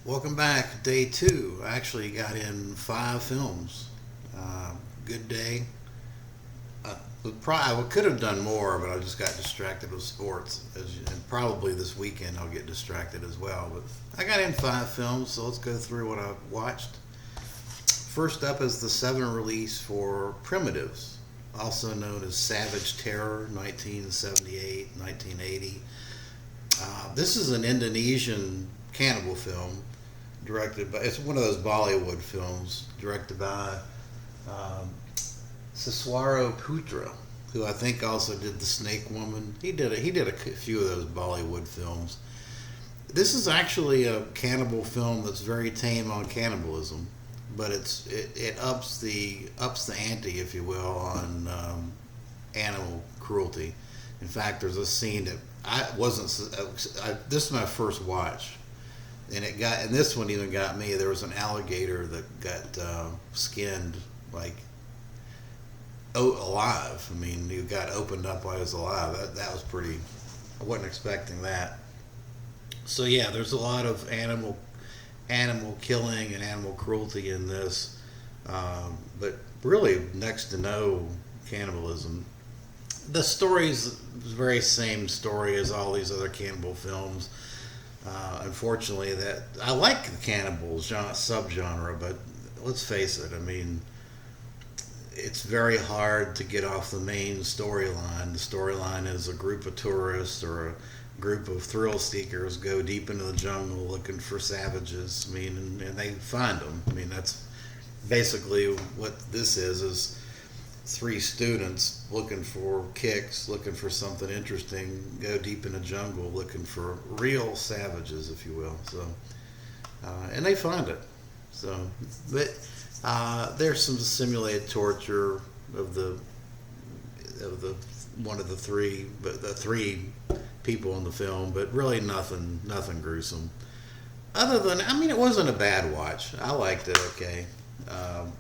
Welcome back. Day two. I actually got in five films. Good day. I could have done more, but I just got distracted with sports. And probably this weekend I'll get distracted as well. But I got in five films, so let's go through what I watched. First up is the seven release for Primitives, also known as Savage Terror, 1978, 1980. This is an Indonesian cannibal film directed by, it's one of those Bollywood films directed by um, Siswaro Putra, who I think also did The Snake Woman. He did a few of those Bollywood films. This is actually a cannibal film that's very tame on cannibalism, but it ups the ante, if you will, on animal cruelty. In fact, there's a scene that I wasn't. This is my first watch, and this one even got me. There was an alligator that got skinned like alive. I mean, he got opened up while he was alive. That was pretty. I wasn't expecting that. So yeah, there's a lot of animal killing and animal cruelty in this, but really next to no cannibalism. The story's the very same story as all these other cannibal films. Unfortunately, that I like the cannibal subgenre, but let's face it. I mean, it's very hard to get off the main storyline. The storyline is a group of tourists or a group of thrill seekers go deep into the jungle looking for savages. I mean, and they find them. I mean, that's basically what this is three students looking for kicks, looking for something interesting, go deep in the jungle looking for real savages, if you will. So, and they find it. So, but there's some simulated torture of the one of the three, but the three people in the film, but really nothing gruesome. Other than, I mean, it wasn't a bad watch. I liked it. Okay. Um,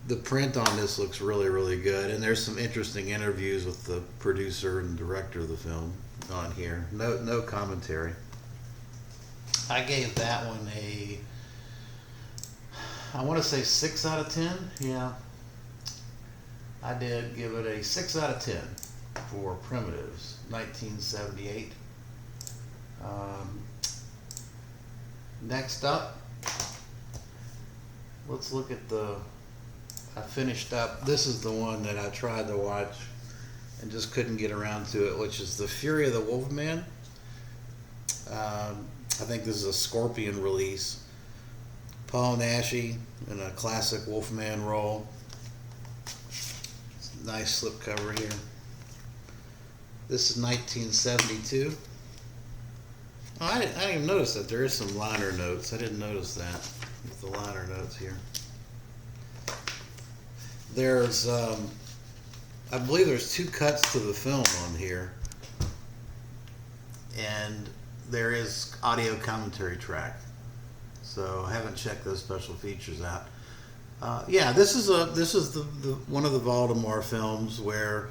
the print on this looks really good, and there's some interesting interviews with the producer and director of the film on here. No commentary. I gave that one I want to say 6 out of 10. Yeah, I did give it a 6 out of 10 for Primitives, 1978. Um, Next up, let's look at I finished up. This is the one that I tried to watch and just couldn't get around to it, which is The Fury of the Wolfman. I think this is a Scorpion release. Paul Naschy in a classic Wolfman role. Nice slipcover here. This is 1972. Oh, I didn't even notice that there is some liner notes. I didn't notice that with the liner notes here. There's, I believe there's two cuts to the film on here, and there is audio commentary track. So I haven't checked those special features out. Yeah, this is the one of the Valdemar films where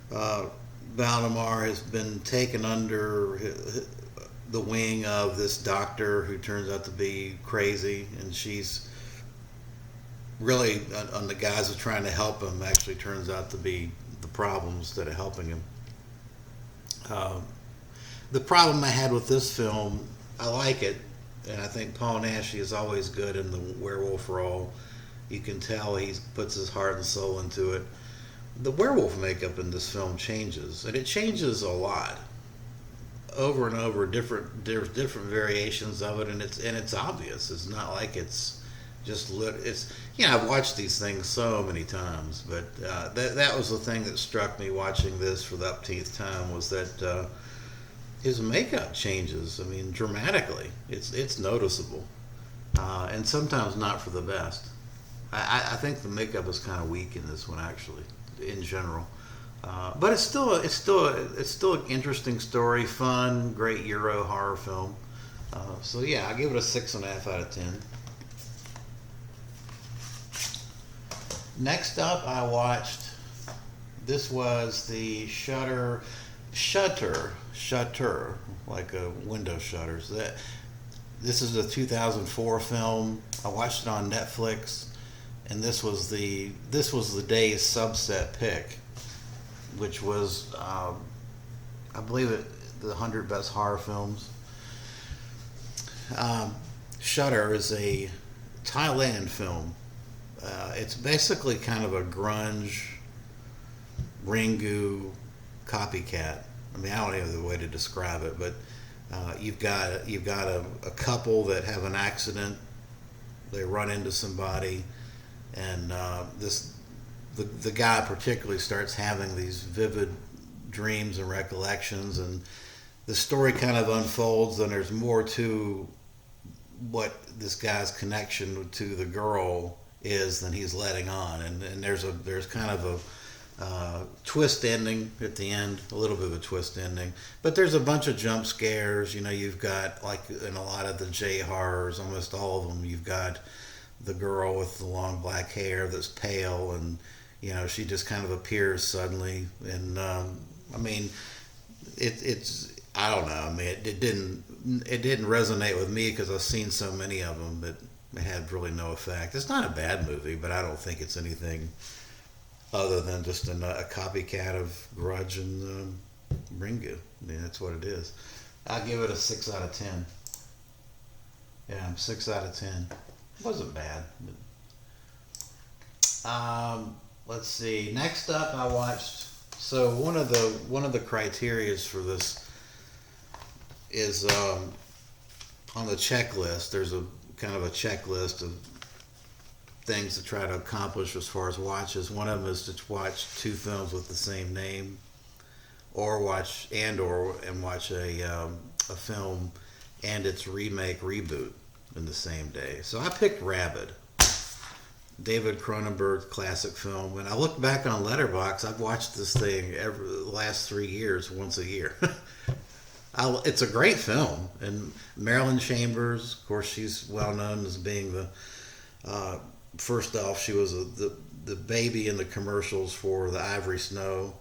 Valdemar has been taken under the wing of this doctor who turns out to be crazy, and she's really on the guise of trying to help him actually turns out to be the problem instead of helping him. Um, the problem I had with this film, I like it, and I think Paul Naschy is always good in the werewolf role. You can tell he puts his heart and soul into it. The werewolf makeup in this film changes, and it changes a lot, over and over. There's different variations of it, and it's obvious. It's not like it's just it's I've watched these things so many times, but that was the thing that struck me watching this for the upteenth time was that his makeup changes. I mean, dramatically. It's noticeable, and sometimes not for the best. I think the makeup is kind of weak in this one, actually, in general. But it's still an interesting story, fun, great Euro horror film. So yeah, I give it a 6.5 out of 10. Next up, I watched. This was the Shutter, like a window shutters. This is a 2004 film. I watched it on Netflix, and this was the day's subset pick, which was I believe the 100 best horror films. Um, Shutter is a Thailand film. It's basically kind of a grunge Ringu copycat. I mean, I don't even know the way to describe it, but you've got a couple that have an accident. They run into somebody, and the guy particularly starts having these vivid dreams and recollections, and the story kind of unfolds. And there's more to what this guy's connection to the girl is than he's letting on, and there's kind of a twist ending at the end, a little bit of a twist ending. But there's a bunch of jump scares. You've got, like in a lot of the J horrors, almost all of them, you've got the girl with the long black hair that's pale, and she just kind of appears suddenly. And I mean, it's I don't know. I mean, it didn't resonate with me because I've seen so many of them, but it had really no effect. It's not a bad movie, but I don't think it's anything other than just a copycat of Grudge and Ringu. I mean, that's what it is. I'll give it a 6 out of 10. Yeah, 6 out of 10. It wasn't bad. But, let's see. Next up, I watched. So one of the criterias for this is on the checklist. There's a kind of a checklist of things to try to accomplish as far as watches. One of them is to watch 2 films with the same name, or watch a film and its remake reboot in the same day. So I picked Rabid, David Cronenberg classic film. When I look back on Letterboxd, I've watched this thing the last 3 years, once a year. It's a great film, and Marilyn Chambers, of course, she's well known as being the first off, she was the baby in the commercials for the Ivory Snow.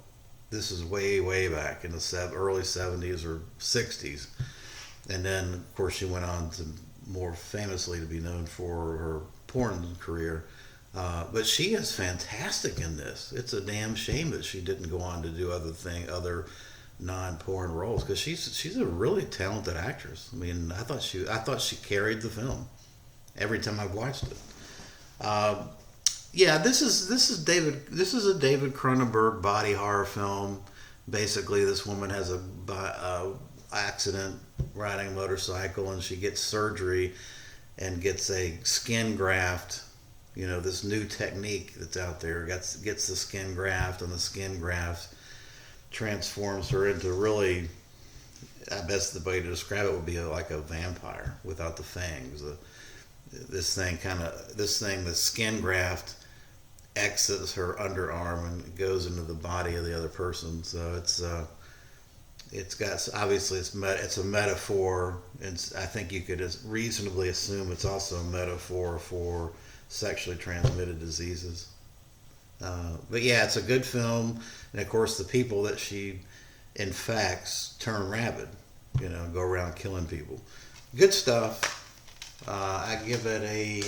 This is way back in the early 70s or 60s. And then, of course, she went on to more famously to be known for her porn career. But she is fantastic in this. It's a damn shame that she didn't go on to do other non-porn roles, because she's a really talented actress. I mean, I thought she carried the film every time I've watched it. Yeah, this is a David Cronenberg body horror film. Basically, this woman has a accident riding a motorcycle, and she gets surgery and gets a skin graft. This new technique that's out there gets the skin graft, and the skin graft transforms her into really, I guess the way to describe it would be like a vampire without the fangs. The skin graft exits her underarm and goes into the body of the other person. So it's got, obviously it's a metaphor, and I think you could reasonably assume it's also a metaphor for sexually transmitted diseases. But yeah, it's a good film, and of course the people that she infects turn rabid, go around killing people. Good stuff. I give it a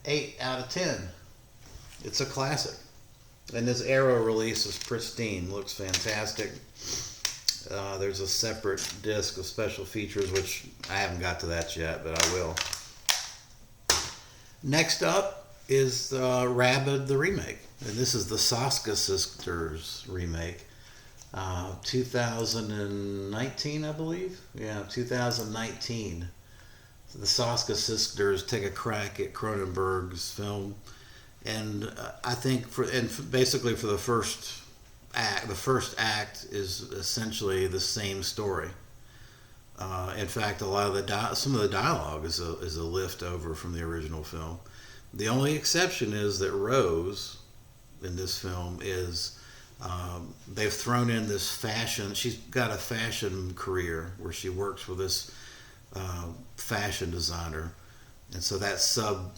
8 out of 10. It's a classic, and this Arrow release is pristine. Looks fantastic. There's a separate disc of special features, which I haven't got to that yet, but I will. Next up is Rabid the remake, and this is the Soska Sisters remake. 2019, I believe. Yeah, 2019. So the Soska Sisters take a crack at Cronenberg's film, and I think basically for the first act is essentially the same story. In fact, a lot of some of the dialogue is a lift over from the original film. The only exception is that Rose in this film is. They've thrown in this fashion. She's got a fashion career where she works for this fashion designer, and so that sub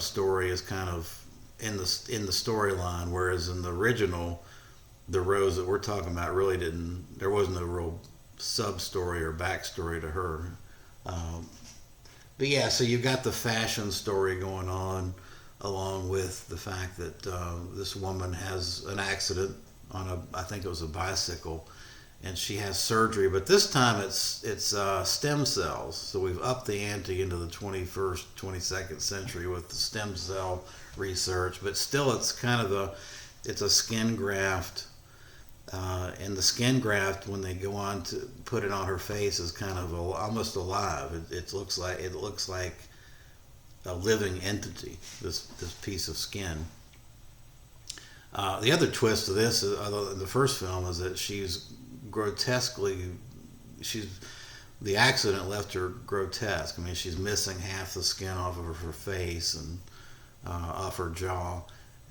story is kind of in the storyline. Whereas in the original, the Rose that we're talking about really didn't. There wasn't a real sub story or backstory to her. Um, but yeah, so you've got the fashion story going on, along with the fact that this woman has an accident on I think it was a bicycle, and she has surgery. But this time it's stem cells. So we've upped the ante into the 21st, 22nd century with the stem cell research. But still, it's a skin graft. And the skin graft, when they go on to put it on her face, is kind of almost alive. It looks like a living entity. This piece of skin. The other twist to this, other than the first film, is that grotesquely, she's the accident left her grotesque. I mean, she's missing half the skin off of her face and off her jaw,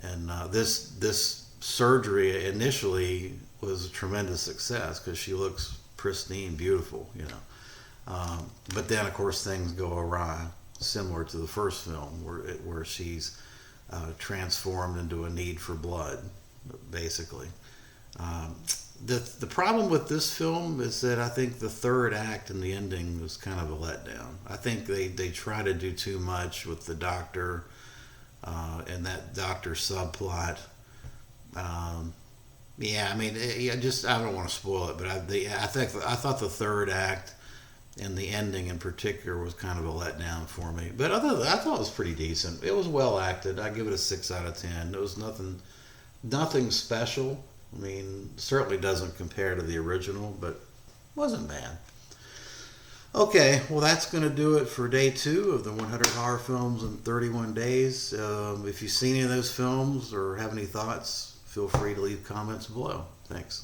and this surgery initially was a tremendous success because she looks pristine, beautiful, you know. But then, of course, things go awry, similar to the first film, where she's transformed into a need for blood, basically. The problem with this film is that I think the third act and the ending was kind of a letdown. I think they try to do too much with the doctor and that doctor subplot. Yeah, I mean, I don't want to spoil it, but I thought the third act and the ending in particular was kind of a letdown for me. But other than that, I thought it was pretty decent. It was well acted. I give it a 6 out of 10. There was nothing special. I mean, certainly doesn't compare to the original, but wasn't bad. Okay, well, that's going to do it for day 2 of the 100 horror films in 31 days. If you've seen any of those films or have any thoughts, feel free to leave comments below. Thanks.